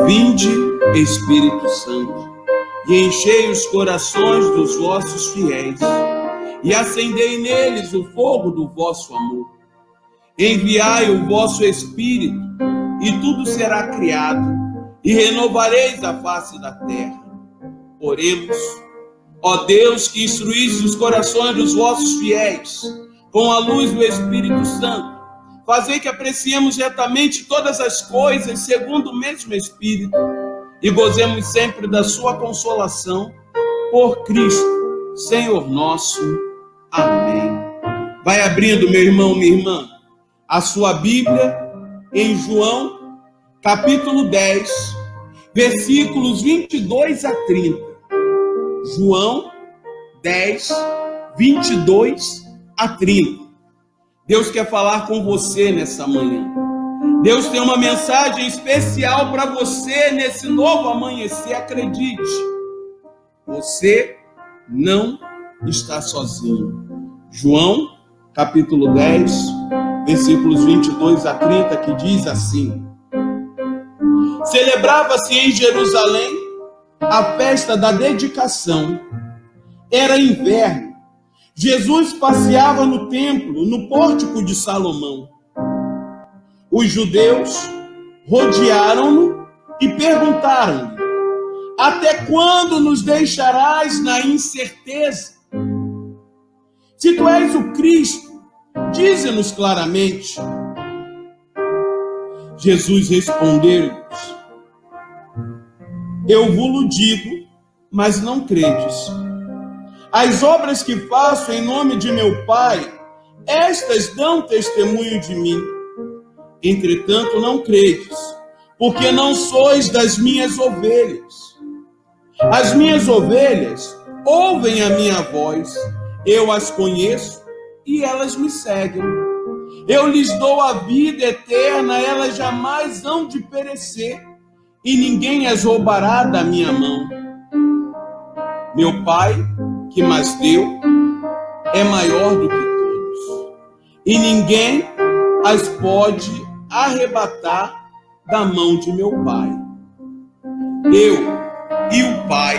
Vinde, Espírito Santo, e enchei os corações dos vossos fiéis, e acendei neles o fogo do vosso amor. Enviai o vosso Espírito, e tudo será criado, e renovareis a face da terra. Oremos. Ó Deus, que instruísse os corações dos vossos fiéis com a luz do Espírito Santo, fazei que apreciemos retamente todas as coisas segundo o mesmo Espírito e gozemos sempre da sua consolação, por Cristo, Senhor nosso. Amém. Vai abrindo, meu irmão, minha irmã, a sua Bíblia em João, capítulo 10, versículos 22 a 30. João 10, 22 a 30. Deus quer falar com você nessa manhã. Deus tem uma mensagem especial para você nesse novo amanhecer. Acredite, você não está sozinho. João, capítulo 10, versículos 22 a 30, que diz assim: Celebrava-se em Jerusalém a festa da dedicação. Era inverno. Jesus passeava no templo, no pórtico de Salomão. Os judeus rodearam-no e perguntaram-lhe: Até quando nos deixarás na incerteza? Se tu és o Cristo, dize-nos claramente. Jesus respondeu-lhes: Eu vos digo, mas não credes. As obras que faço em nome de meu Pai, estas dão testemunho de mim. Entretanto, não credes, porque não sois das minhas ovelhas. As minhas ovelhas ouvem a minha voz, eu as conheço e elas me seguem. Eu lhes dou a vida eterna, elas jamais hão de perecer, e ninguém as roubará da minha mão. Meu Pai, que mais deu, é maior do que todos, e ninguém as pode arrebatar da mão de meu Pai. Eu e o Pai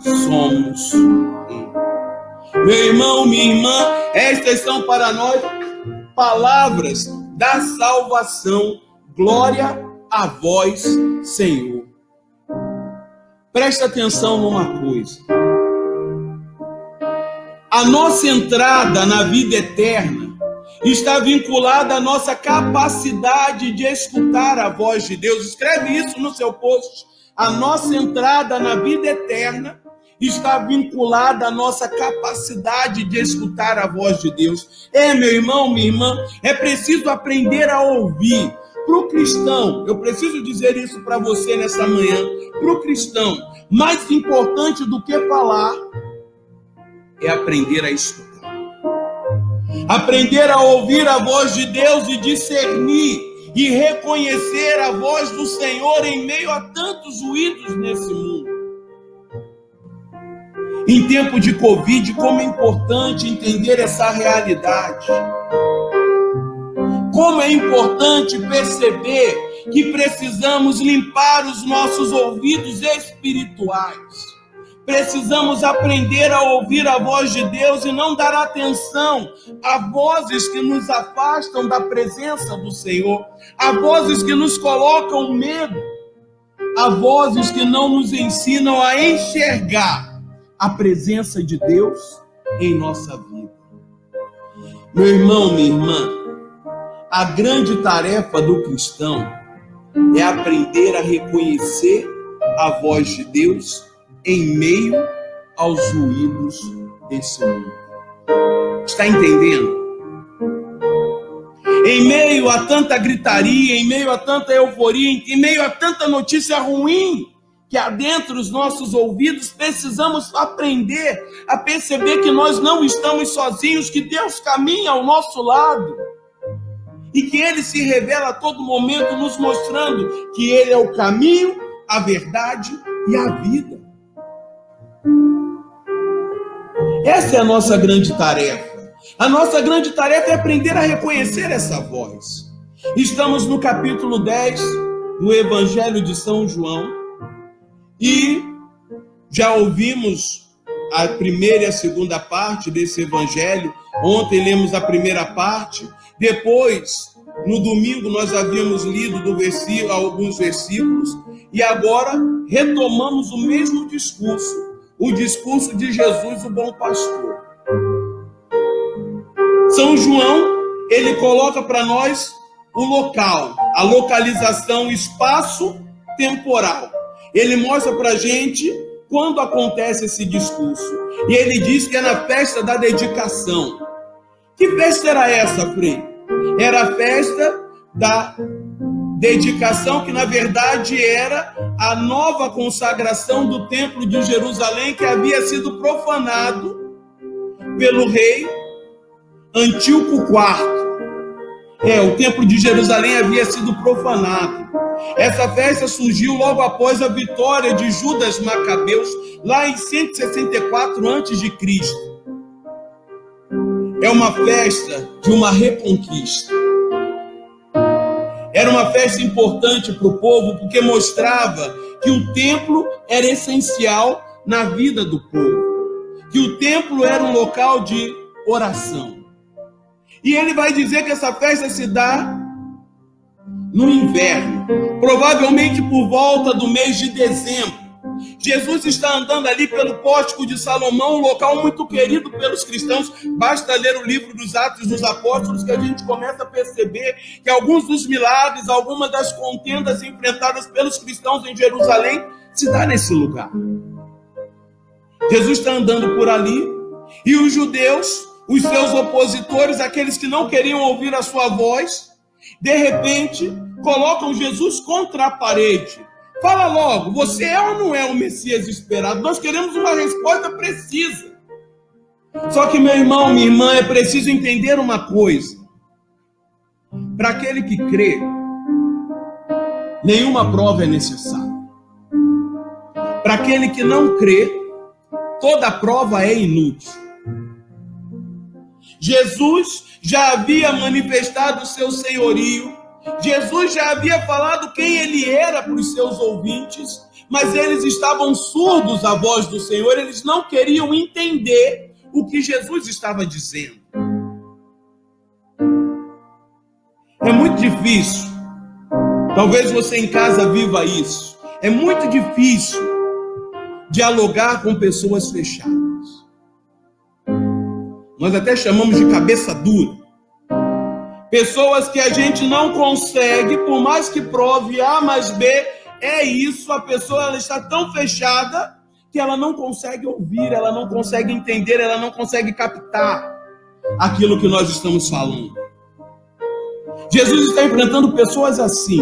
somos um. Meu irmão, minha irmã, estas são para nós palavras da salvação. Glória a vós, Senhor. Presta atenção numa coisa. A nossa entrada na vida eterna está vinculada à nossa capacidade de escutar a voz de Deus. Escreve isso no seu post. A nossa entrada na vida eterna está vinculada à nossa capacidade de escutar a voz de Deus. Meu irmão, minha irmã, é preciso aprender a ouvir. Para o cristão, eu preciso dizer isso para você nessa manhã, para o cristão, mais importante do que falar é aprender a escutar. Aprender a ouvir a voz de Deus e discernir e reconhecer a voz do Senhor em meio a tantos ruídos nesse mundo. Em tempo de Covid, como é importante entender essa realidade. Como é importante perceber que precisamos limpar os nossos ouvidos espirituais. Precisamos aprender a ouvir a voz de Deus e não dar atenção a vozes que nos afastam da presença do Senhor, a vozes que nos colocam medo, a vozes que não nos ensinam a enxergar a presença de Deus em nossa vida. Meu irmão, minha irmã, a grande tarefa do cristão é aprender a reconhecer a voz de Deus em meio aos ruídos desse mundo. Está entendendo? Em meio a tanta gritaria, em meio a tanta euforia, em meio a tanta notícia ruim que adentra os nossos ouvidos, precisamos aprender a perceber que nós não estamos sozinhos, que Deus caminha ao nosso lado e que Ele se revela a todo momento, nos mostrando que Ele é o caminho, a verdade e a vida. Essa é a nossa grande tarefa. A nossa grande tarefa é aprender a reconhecer essa voz. Estamos no capítulo 10, do Evangelho de São João e já ouvimos a primeira e a segunda parte desse Evangelho. Ontem lemos a primeira parte, depois, no domingo, nós havíamos lido alguns versículos e agora retomamos o mesmo discurso, o discurso de Jesus, o bom pastor. São João, ele coloca para nós o local, a localização, espaço-temporal. Ele mostra para a gente quando acontece esse discurso. E ele diz que é na festa da dedicação. Que festa era essa, Frei? Era a festa da dedicação, que na verdade era a nova consagração do templo de Jerusalém, que havia sido profanado pelo rei Antíoco IV. O templo de Jerusalém havia sido profanado. Essa festa surgiu logo após a vitória de Judas Macabeus, lá em 164 a.C. É uma festa de uma reconquista. Era uma festa importante para o povo, porque mostrava que o templo era essencial na vida do povo, que o templo era um local de oração. E ele vai dizer que essa festa se dá no inverno, provavelmente por volta do mês de dezembro. Jesus está andando ali pelo Pórtico de Salomão, um local muito querido pelos cristãos. Basta ler o livro dos Atos dos Apóstolos que a gente começa a perceber que alguns dos milagres, algumas das contendas enfrentadas pelos cristãos em Jerusalém se dá nesse lugar. Jesus está andando por ali e os judeus, os seus opositores, aqueles que não queriam ouvir a sua voz, de repente colocam Jesus contra a parede. Fala logo, você é ou não é o Messias esperado? Nós queremos uma resposta precisa. Só que, meu irmão, minha irmã, é preciso entender uma coisa. Para aquele que crê, nenhuma prova é necessária. Para aquele que não crê, toda prova é inútil. Jesus já havia manifestado o seu senhorio, Jesus já havia falado quem ele era para os seus ouvintes, mas eles estavam surdos à voz do Senhor, eles não queriam entender o que Jesus estava dizendo. É muito difícil, talvez você em casa viva isso, é muito difícil dialogar com pessoas fechadas. Nós até chamamos de cabeça dura. Pessoas que a gente não consegue, por mais que prove A mais B, é isso, a pessoa ela está tão fechada que ela não consegue ouvir, ela não consegue entender, ela não consegue captar aquilo que nós estamos falando. Jesus está enfrentando pessoas assim.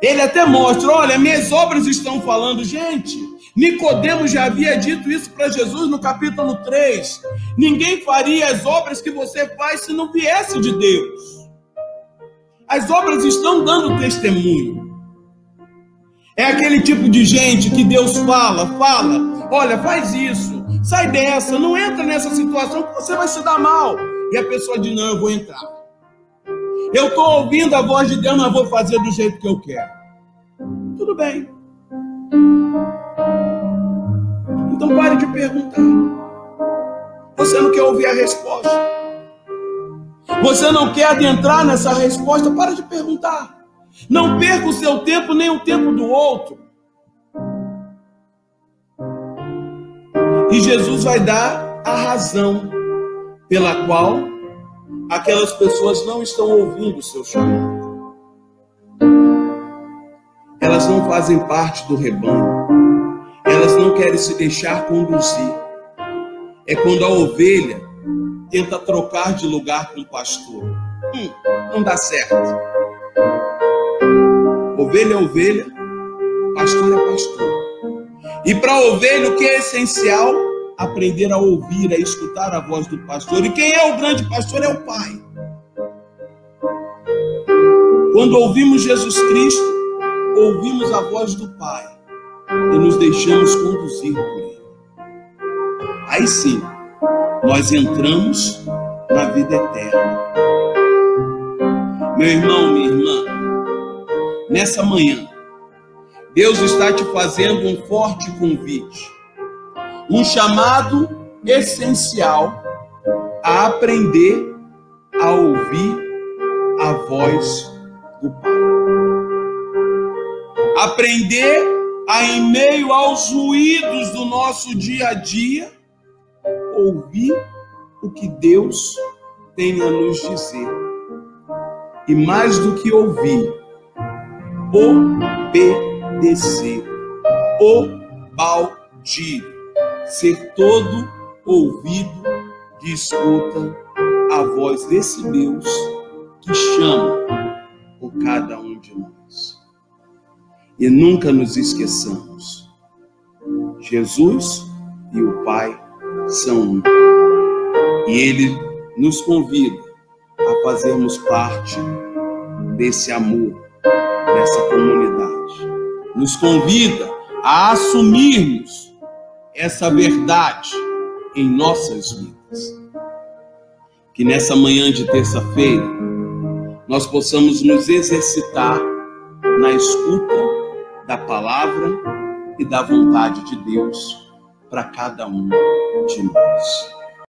Ele até mostra, olha, minhas obras estão falando. Gente, Nicodemos já havia dito isso para Jesus no capítulo 3. Ninguém faria as obras que você faz se não viesse de Deus. As obras estão dando testemunho. É aquele tipo de gente que Deus fala, olha, faz isso, sai dessa, não entra nessa situação que você vai se dar mal. E a pessoa diz, não, eu vou entrar. Eu estou ouvindo a voz de Deus, mas vou fazer do jeito que eu quero. Tudo bem. Então pare de perguntar. Você não quer ouvir a resposta. Você não quer adentrar nessa resposta, para de perguntar. Não perca o seu tempo, nem o tempo do outro. E Jesus vai dar a razão pela qual aquelas pessoas não estão ouvindo o seu chamado. Elas não fazem parte do rebanho. Elas não querem se deixar conduzir. É quando a ovelha tenta trocar de lugar com o pastor. Não dá certo. Ovelha é ovelha, pastor é pastor. E para a ovelha o que é essencial? Aprender a ouvir, a escutar a voz do pastor. E quem é o grande pastor é o Pai. Quando ouvimos Jesus Cristo, ouvimos a voz do Pai e nos deixamos conduzir por Ele. Aí sim, nós entramos na vida eterna. Meu irmão, minha irmã, nessa manhã, Deus está te fazendo um forte convite, um chamado essencial a aprender a ouvir a voz do Pai. Aprender a, em meio aos ruídos do nosso dia a dia, ouvir o que Deus tem a nos dizer. E mais do que ouvir, obedecer, obaldir, ser todo ouvido que escuta a voz desse Deus que chama por cada um de nós. E nunca nos esqueçamos, Jesus e o Pai são um. E Ele nos convida a fazermos parte desse amor, dessa comunidade. Nos convida a assumirmos essa verdade em nossas vidas. Que nessa manhã de terça-feira nós possamos nos exercitar na escuta da palavra e da vontade de Deus para cada um de nós.